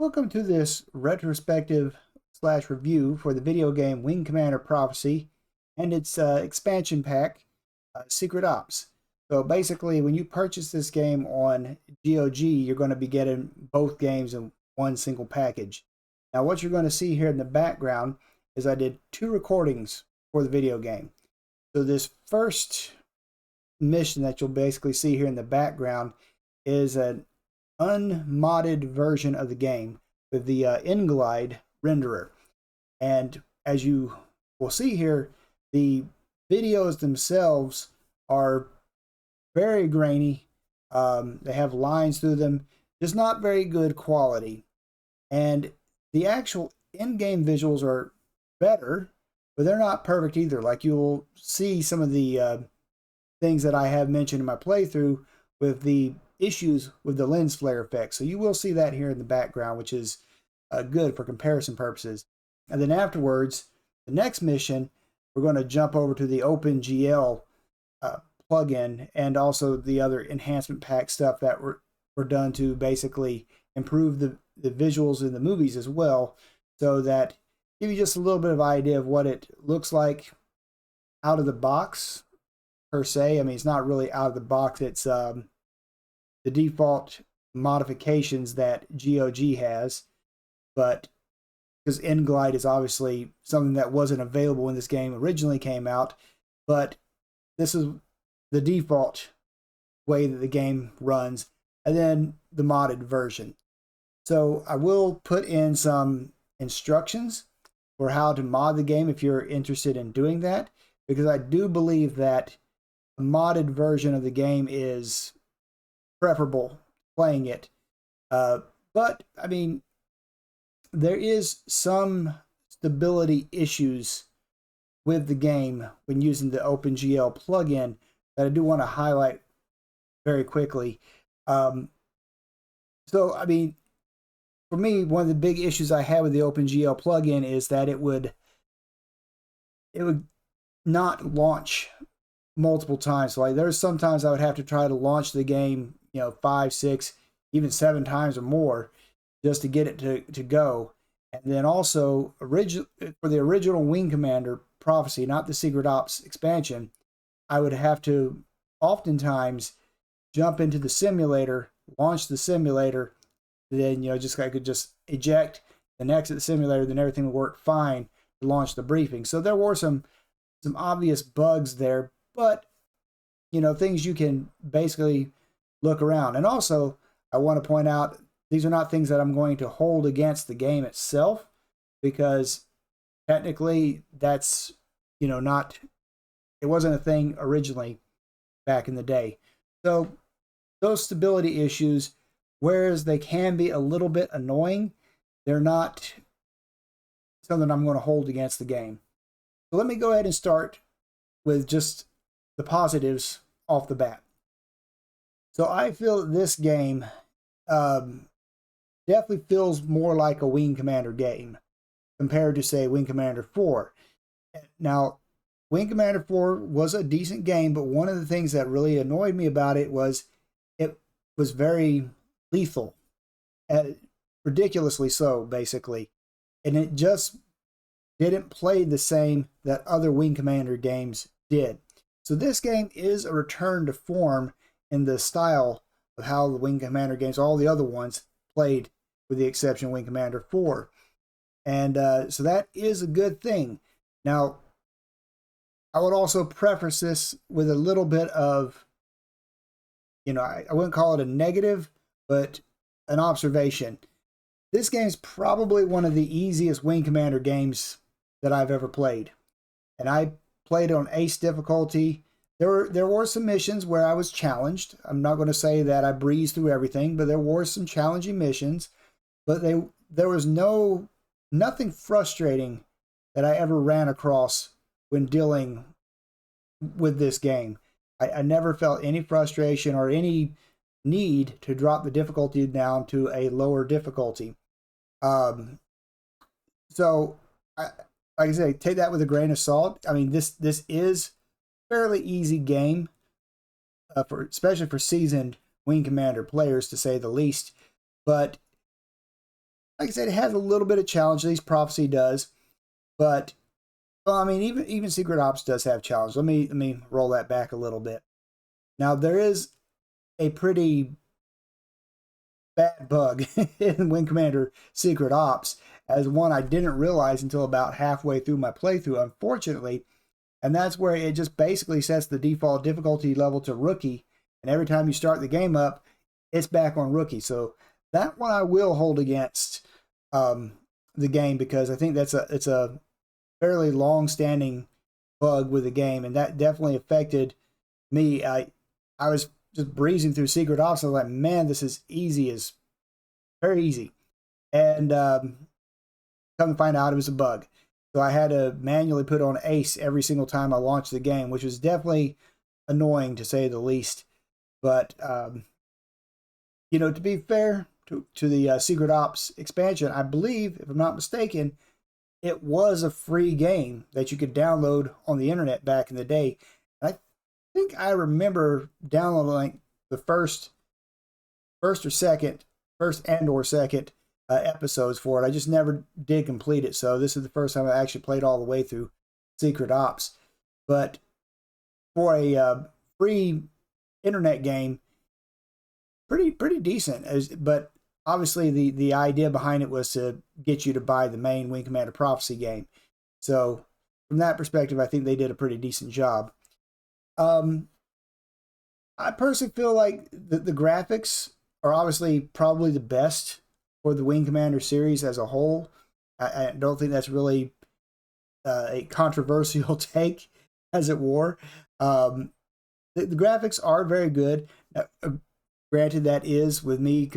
Welcome to this retrospective slash review for the video game Wing Commander Prophecy and its expansion pack, Secret Ops. So basically, when you purchase this game on GOG, you're going to be getting both games in one single package. Now, what you're going to see here in the background is I did two recordings for the video game. So this first mission that you'll basically see here in the background is an unmodded version of the game with the Nglide renderer. And as you will see here, the videos themselves are very grainy. They have lines through them, just not very good quality. And the actual in-game visuals are better, but they're not perfect either. Like you'll see some of the things that I have mentioned in my playthrough with the issues with the lens flare effect. So you will see that here in the background, which is good for comparison purposes. And then afterwards, the next mission, we're going to jump over to the OpenGL plugin and also the other enhancement pack stuff that were done to basically improve the visuals in the movies as well, so that give you just a little bit of idea of what it looks like out of the box per se. I mean, it's not really out of the box. It's the default modifications that GOG has, but because Nglide is obviously something that wasn't available when this game originally came out, but this is the default way that the game runs, and then the modded version. So I will put in some instructions for how to mod the game if you're interested in doing that, because I do believe that a modded version of the game is preferable playing it. But I mean, there is some stability issues with the game when using the OpenGL plugin that I do want to highlight very quickly. So I mean, for me, one of the big issues I had with the OpenGL plugin is that it would not launch multiple times. So like there's sometimes I would have to try to launch the game, 5, 6, even 7 times or more just to get it to go. And then also for the original Wing Commander Prophecy, not the Secret Ops expansion, I would have to oftentimes jump into the simulator, launch the simulator, then I could just eject, then exit the simulator, then everything would work fine to launch the briefing. So there were some obvious bugs there, but things you can basically look around. And also, I want to point out these are not things that I'm going to hold against the game itself, because technically that's not, it wasn't a thing originally back in the day. So those stability issues, whereas they can be a little bit annoying, they're not something I'm going to hold against the game. So let me go ahead and start with just the positives off the bat. So I feel that this game definitely feels more like a Wing Commander game compared to, say, Wing Commander 4. Now, Wing Commander 4 was a decent game, but one of the things that really annoyed me about it was very lethal, ridiculously so, basically. And it just didn't play the same that other Wing Commander games did. So this game is a return to form in the style of how the Wing Commander games, all the other ones, played, with the exception of Wing Commander 4. And so that is a good thing. Now, I would also preface this with a little bit of, I wouldn't call it a negative, but an observation. This game is probably one of the easiest Wing Commander games that I've ever played. And I played on Ace difficulty. There were some missions where I was challenged. I'm not going to say that I breezed through everything, but there were some challenging missions. But there was nothing frustrating that I ever ran across when dealing with this game. I never felt any frustration or any need to drop the difficulty down to a lower difficulty. So, like I say, take that with a grain of salt. I mean, this is a fairly easy game, especially for seasoned Wing Commander players, to say the least. But like I said, it has a little bit of challenge. At least Prophecy does, but well, I mean, even Secret Ops does have challenge. Let me roll that back a little bit. Now there is a pretty bad bug in Wing Commander Secret Ops, as one I didn't realize until about halfway through my playthrough, unfortunately, and that's where it just basically sets the default difficulty level to rookie, and every time you start the game up, it's back on rookie. So that one I will hold against the game, because I think it's a fairly long-standing bug with the game, and that definitely affected me. I was just breezing through Secret Ops. I was like, man, this is easy, as very easy. And come to find out, it was a bug. So I had to manually put on Ace every single time I launched the game, which was definitely annoying to say the least. But you know, to be fair to the Secret Ops expansion, I believe, if I'm not mistaken, it was a free game that you could download on the internet back in the day. And I think I remember downloading like the first and or second episodes for it. I just never did complete it. So this is the first time I actually played all the way through Secret Ops. But for a free internet game, pretty decent. But obviously the idea behind it was to get you to buy the main Wing Commander Prophecy game. So from that perspective, I think they did a pretty decent job. I personally feel like the graphics are obviously probably the best for the Wing Commander series as a whole. I don't think that's really a controversial take, as it were. The graphics are very good. Granted, that is with me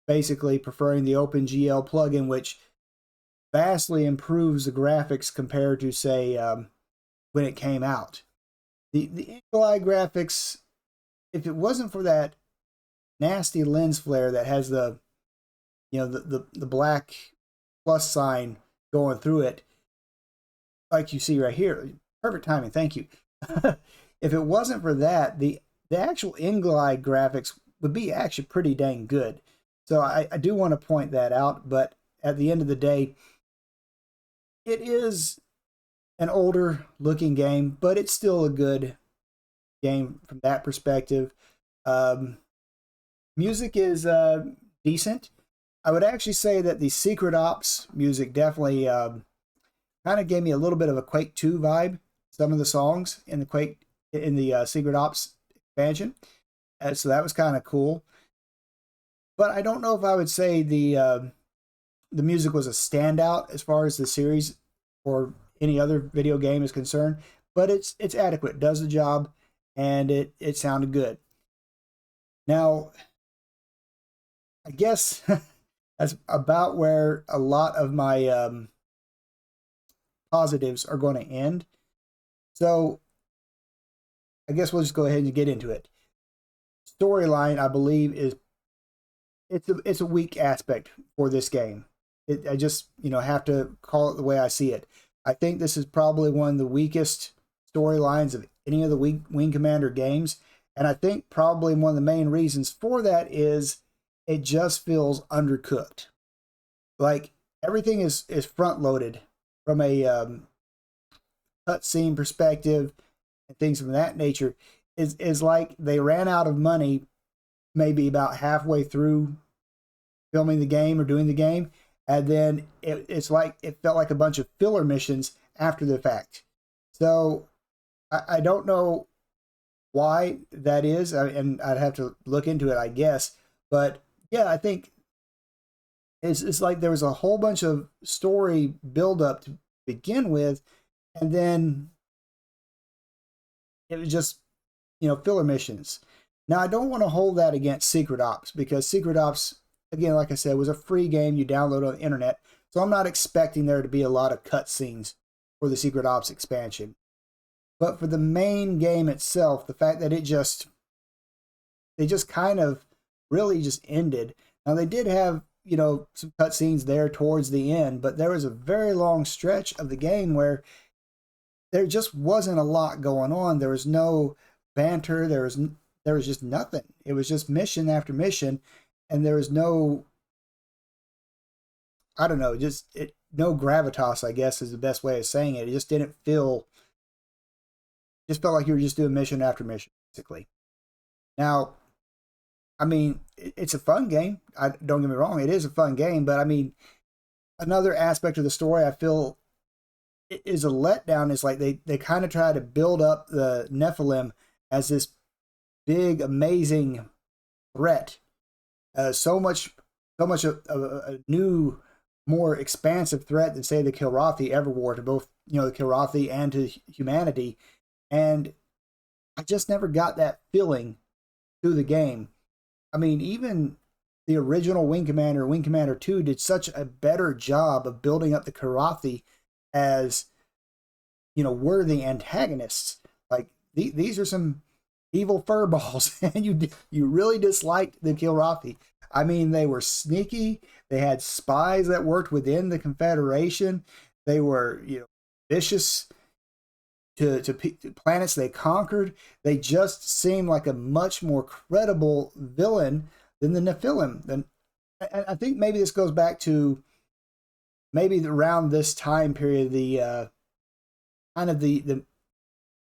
basically preferring the OpenGL plugin, which vastly improves the graphics compared to, say, when it came out. The Nglide graphics, if it wasn't for that nasty lens flare that has the, you know, the black plus sign going through it, like you see right here, perfect timing, thank you. If it wasn't for that, the actual Nglide graphics would be actually pretty dang good. So I do want to point that out, but at the end of the day, it is an older looking game, but it's still a good game from that perspective. Music is decent. I would actually say that the Secret Ops music definitely kind of gave me a little bit of a Quake 2 vibe. Some of the songs in the Secret Ops expansion, so that was kind of cool. But I don't know if I would say the music was a standout as far as the series or any other video game is concerned. But it's adequate, does the job, and it sounded good. Now, I guess that's about where a lot of my positives are going to end. So I guess we'll just go ahead and get into it. Storyline, I believe, is it's a weak aspect for this game. I just, you know, have to call it the way I see it. I think this is probably one of the weakest storylines of any of the Wing Commander games, and I think probably one of the main reasons for that is it just feels undercooked. Like everything is front loaded from a cutscene perspective and things of that nature. Is like they ran out of money maybe about halfway through filming the game or doing the game, and then it's like it felt like a bunch of filler missions after the fact. So I don't know why that is, and I'd have to look into it, I guess. But yeah, I think it's like there was a whole bunch of story buildup to begin with, and then it was just, you know, filler missions. Now, I don't want to hold that against Secret Ops, because Secret Ops, again, like I said, was a free game you download on the internet. So I'm not expecting there to be a lot of cutscenes for the Secret Ops expansion. But for the main game itself, the fact that they just kind of really just ended. Now, they did have, you know, some cutscenes there towards the end, but there was a very long stretch of the game where there just wasn't a lot going on. There was no banter. There was just nothing. It was just mission after mission, and there was no I don't know, no gravitas, I guess, is the best way of saying it. It just didn't feel, just felt like you were just doing mission after mission, basically. Now, I mean, it's a fun game. Don't get me wrong, it is a fun game, but I mean, another aspect of the story I feel is a letdown is like they kind of try to build up the Nephilim as this big, amazing threat. So much a new, more expansive threat than say the Kilrathi ever were to both, the Kilrathi and to humanity. And I just never got that feeling through the game. I mean, even the original Wing Commander 2, did such a better job of building up the Kilrathi as, worthy antagonists. Like, these are some evil furballs, and you really disliked the Kilrathi. I mean, they were sneaky. They had spies that worked within the Confederation. They were, vicious to planets they conquered. They just seemed like a much more credible villain than the Nephilim. And I think maybe this goes back to maybe around this time period, the kind of the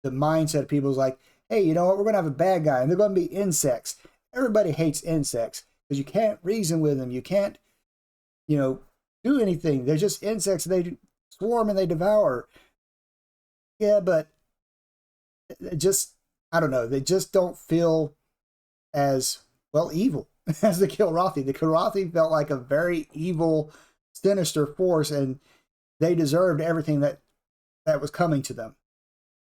mindset of people is like, hey, you know what? We're going to have a bad guy, and they're going to be insects. Everybody hates insects because you can't reason with them. You can't, do anything. They're just insects. They swarm and they devour. Yeah, but I don't know. They just don't feel as, well, evil as the Kilrathi. The Kilrathi felt like a very evil, sinister force, and they deserved everything that was coming to them.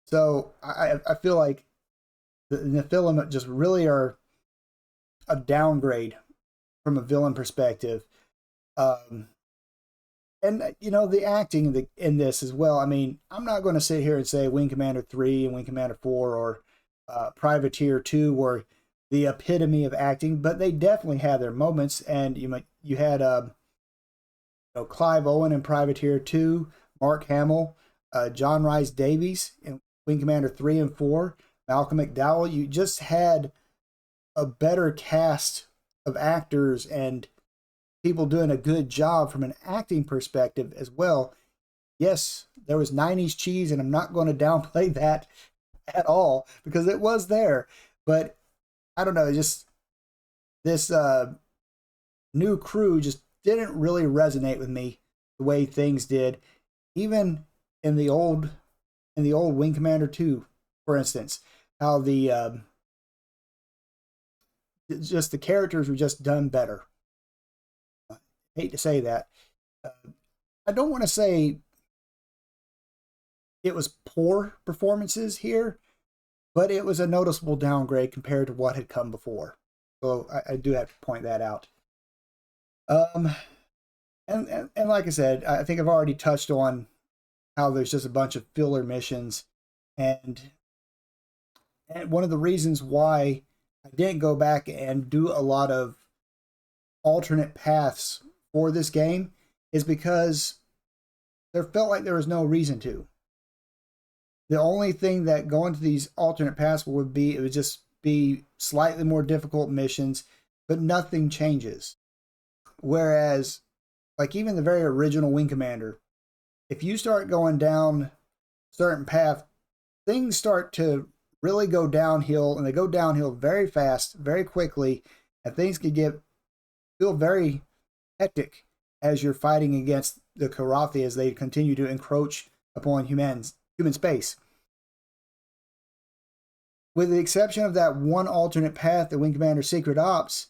So I feel like the Nephilim just really are a downgrade from a villain perspective. And, the acting in this as well. I mean, I'm not going to sit here and say Wing Commander 3 and Wing Commander 4 or Privateer 2 were the epitome of acting, but they definitely had their moments. And you had Clive Owen in Privateer 2, Mark Hamill, John Rhys Davies in Wing Commander 3 and 4, Malcolm McDowell. You just had a better cast of actors and people doing a good job from an acting perspective as well. Yes, there was 90s cheese, and I'm not going to downplay that at all because it was there. But I don't know, just this new crew just didn't really resonate with me the way things did, even in the old Wing Commander 2, for instance. How the just the characters were just done better. I hate to say that. I don't want to say it was poor performances here, but it was a noticeable downgrade compared to what had come before. So I do have to point that out. And like I said, I think I've already touched on how there's just a bunch of filler missions, and one of the reasons why I didn't go back and do a lot of alternate paths for this game is because there felt like there was no reason to. The only thing that going to these alternate paths would just be slightly more difficult missions, but nothing changes. Whereas, like even the very original Wing Commander, if you start going down a certain path, things start to really go downhill, and they go downhill very fast, very quickly, and things can feel very hectic as you're fighting against the Kilrathi as they continue to encroach upon human space. With the exception of that one alternate path, the Wing Commander Secret Ops,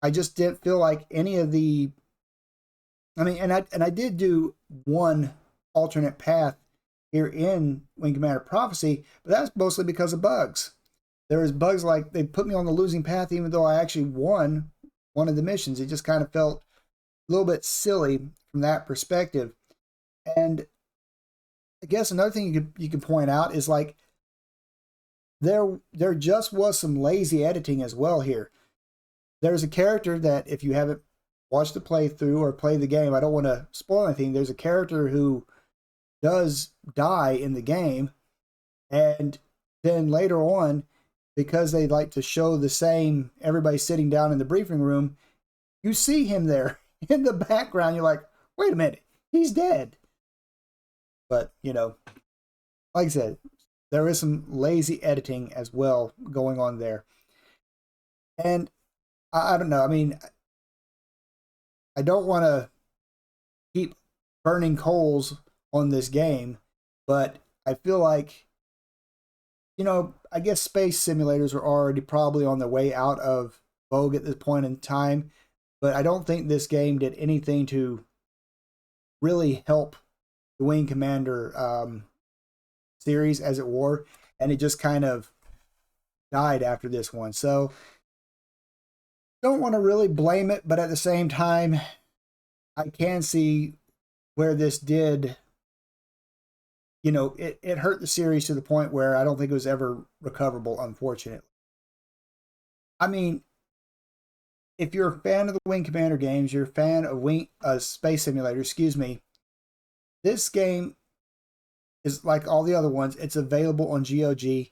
I just didn't feel like any of the... I mean, and I did do one alternate path here in Wing Commander Prophecy, but that's mostly because of bugs. There was bugs like they put me on the losing path even though I actually won one of the missions. It just kind of felt a little bit silly from that perspective. And I guess another thing you could point out is like there just was some lazy editing as well here. There's a character that if you haven't watched the playthrough or play the game, I don't want to spoil anything. There's a character who does die in the game, and then later on, because they like to show the everybody sitting down in the briefing room, you see him there in the background. You're like, wait a minute, he's dead. But, you know, like I said, there is some lazy editing as well going on there. And I don't know. I mean, I don't want to keep burning coals on this game, but I feel like, you know, I guess space simulators are already probably on their way out of vogue at this point in time, but I don't think this game did anything to really help the Wing Commander series, as it were, and it just kind of died after this one. So don't want to really blame it, but at the same time, I can see where this did, you know, it hurt the series to the point where I don't think it was ever recoverable, unfortunately. I mean, if you're a fan of the Wing Commander games, you're a fan of Space Simulator, excuse me, this game is like all the other ones. It's available on GOG,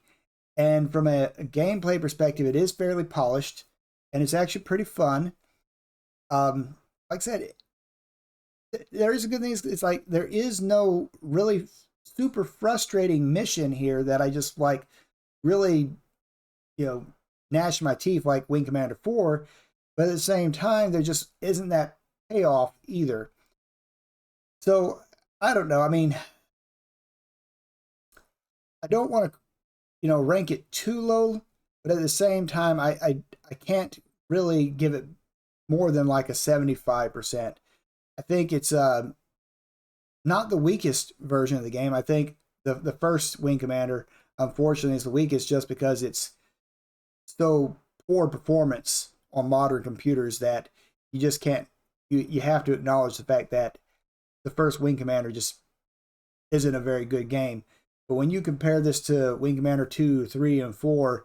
and from a gameplay perspective, it is fairly polished, and it's actually pretty fun. Like I said, there is a good thing. It's like there is no really super frustrating mission here that I just like really, you know, gnash my teeth like Wing Commander 4, but at the same time, there just isn't that payoff either. So I don't know. I mean, I don't want to, you know, rank it too low, but at the same time, I can't really give it more than like a 75%. I think it's not the weakest version of the game. I think the first Wing Commander, unfortunately, is the weakest just because it's so poor performance on modern computers that you just can't, you have to acknowledge the fact that the first Wing Commander just isn't a very good game. But when you compare this to Wing Commander 2, 3, and 4,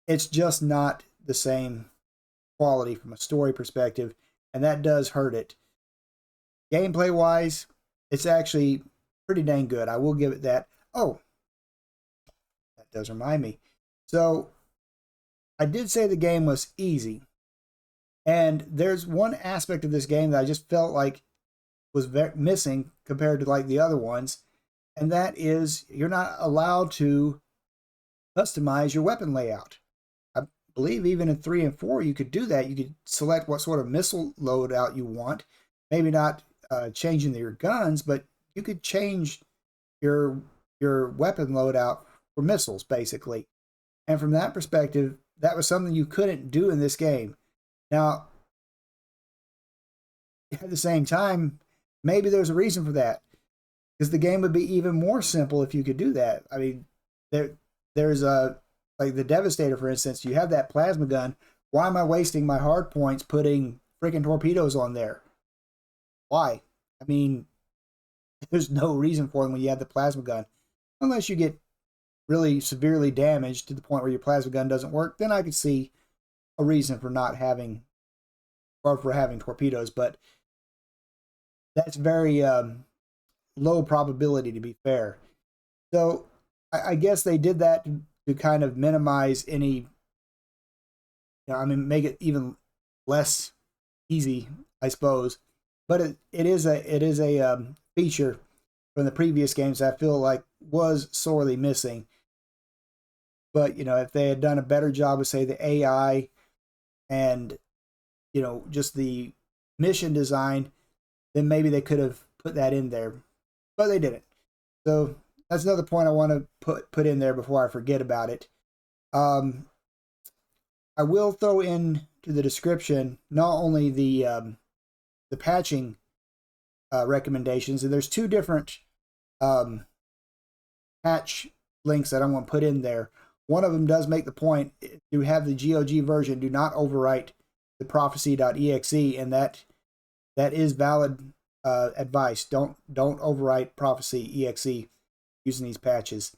it's just not the same quality from a story perspective, and that does hurt it. Gameplay wise, it's actually pretty dang good. I will give it that. Oh, that does remind me. So, I did say the game was easy. And there's one aspect of this game that I just felt like was missing compared to like the other ones, and that is you're not allowed to customize your weapon layout. I believe even in 3 and 4 you could do that. You could select what sort of missile loadout you want. Maybe not changing your guns, but you could change your weapon loadout for missiles, basically. And from that perspective, that was something you couldn't do in this game. Now, at the same time, maybe there's a reason for that, because the game would be even more simple if you could do that. I mean, there's a like the Devastator, for instance. You have that plasma gun. Why am I wasting my hard points putting freaking torpedoes on there? Why? I mean, there's no reason for them when you have the plasma gun, unless you get really severely damaged to the point where your plasma gun doesn't work. Then I could see a reason for not having, or for having torpedoes, but that's very low probability, to be fair. So I guess they did that to kind of minimize any, you know, I mean, make it even less easy, I suppose. But it is a feature from the previous games that I feel like was sorely missing. But, you know, if they had done a better job with, say, the AI and, you know, just the mission design, then maybe they could have put that in there. But they didn't. So that's another point I want to put in there before I forget about it. I will throw in to the description not only the patching recommendations, and there's two different patch links that I'm going to put in there. One of them does make the point to have the GOG version, do not overwrite the prophecy.exe, and that is valid advice. Don't overwrite prophecy.exe using these patches,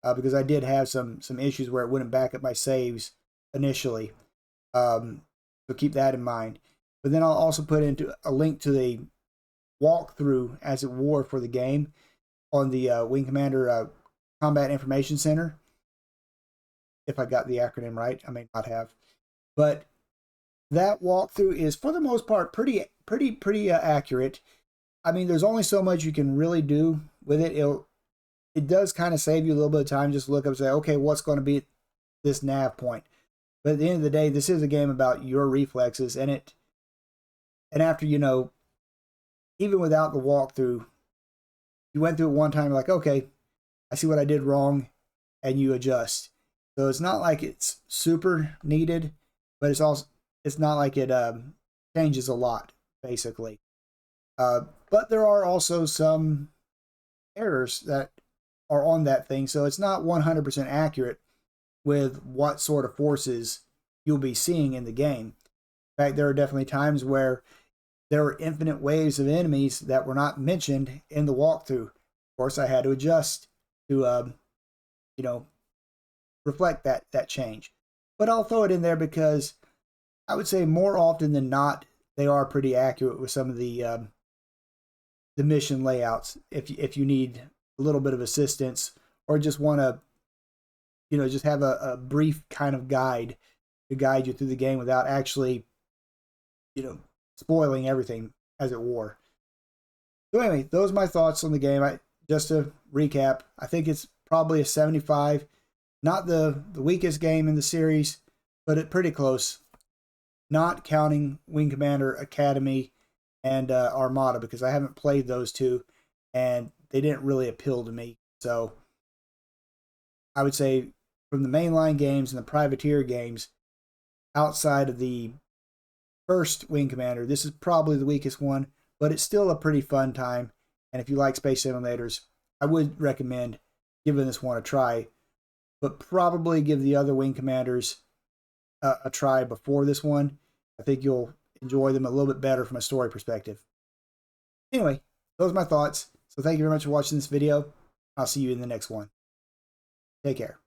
because I did have some issues where it wouldn't back up my saves initially. So keep that in mind. But then I'll also put into a link to the walkthrough, as it were, for the game on the Wing Commander Combat Information Center. If I got the acronym right, I may not have, but that walkthrough is for the most part pretty accurate. I mean, there's only so much you can really do with it. It does kind of save you a little bit of time just to look up and say, okay, what's going to be this nav point? But at the end of the day, this is a game about your reflexes, and after, you know, even without the walkthrough, you went through it one time, like, okay, I see what I did wrong, and you adjust. So it's not like it's super needed, but it's not like it changes a lot, basically. But there are also some errors that are on that thing, so it's not 100% accurate with what sort of forces you'll be seeing in the game. In fact, there are definitely times where there were infinite waves of enemies that were not mentioned in the walkthrough. Of course, I had to adjust to, you know, reflect that change. But I'll throw it in there because I would say more often than not, they are pretty accurate with some of the mission layouts. If you need a little bit of assistance or just want to, you know, just have a brief kind of guide to guide you through the game without actually, you know, spoiling everything as it were. So anyway, those are my thoughts on the game. Just to recap, I think it's probably a 75. Not the weakest game in the series, but it pretty close. Not counting Wing Commander Academy and Armada, because I haven't played those two, and they didn't really appeal to me. So I would say from the mainline games and the privateer games, outside of the first Wing Commander, this is probably the weakest one, but it's still a pretty fun time. And if you like Space Simulators, I would recommend giving this one a try, but probably give the other Wing Commanders a try before this one. I think you'll enjoy them a little bit better from a story perspective. Anyway, those are my thoughts. So thank you very much for watching this video. I'll see you in the next one. Take care.